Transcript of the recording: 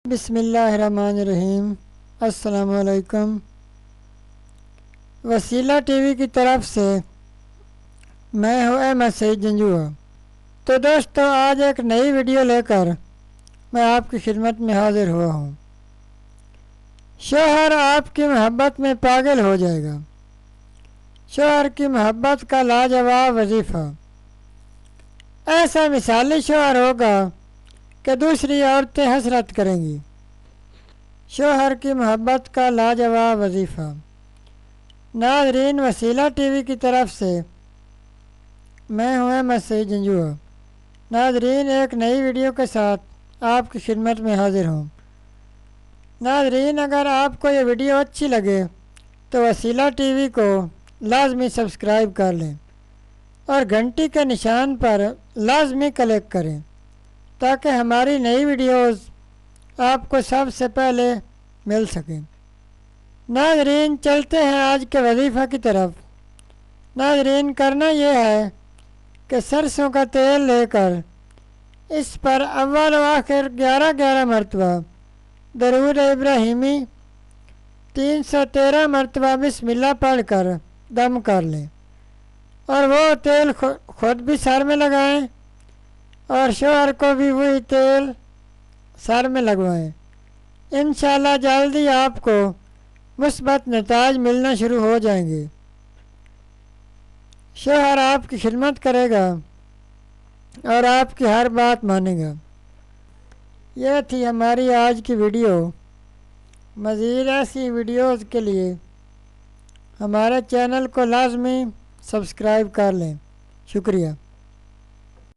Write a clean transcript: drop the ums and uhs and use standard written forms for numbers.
बिस्मिल्लाहिर्रहमानिर्रहीम। अस्सलामुअलैकुम। वसीला टीवी की तरफ से मैं हूँ अहमद सईद जंजुआ। तो दोस्तों, आज एक नई वीडियो लेकर मैं आपकी खिदमत में हाजिर हुआ हूँ। शोहर आपकी मोहब्बत में पागल हो जाएगा। शोहर की मोहब्बत का लाजवाब वजीफ़ा। ऐसा मिसाली शोहर होगा कि दूसरी औरतें हसरत करेंगी। शोहर की मोहब्बत का लाजवाब वजीफ़ा। नाज़रीन, वसीला टीवी की तरफ से मैं हूँ अहमद सईद जंजुआ। नाज़रीन, एक नई वीडियो के साथ आपकी खिदमत में हाजिर हूँ। नाज़रीन, अगर आपको ये वीडियो अच्छी लगे तो वसीला टीवी को लाजमी सब्सक्राइब कर लें और घंटी के निशान पर लाजमी क्लिक करें ताकि हमारी नई वीडियोस आपको सबसे पहले मिल सकें। नाज़रीन, चलते हैं आज के वजीफ़ा की तरफ। नाज़रीन, करना यह है कि सरसों का तेल लेकर इस पर अव्वल व आखिर 11 मरतबा दरूद इब्राहिमी 313 मरतबा बिस्मिल्लाह पढ़कर दम कर लें और वो तेल खुद भी सर में लगाएं और शोहर को भी वही तेल सर में लगवाएं। इंशाल्लाह जल्दी आपको मुस्बत नताज मिलना शुरू हो जाएंगे। शोहर आपकी खिदमत करेगा और आपकी हर बात मानेगा। यह थी हमारी आज की वीडियो। मज़ीद ऐसी वीडियोज़ के लिए हमारे चैनल को लाजमी सब्सक्राइब कर लें। शुक्रिया।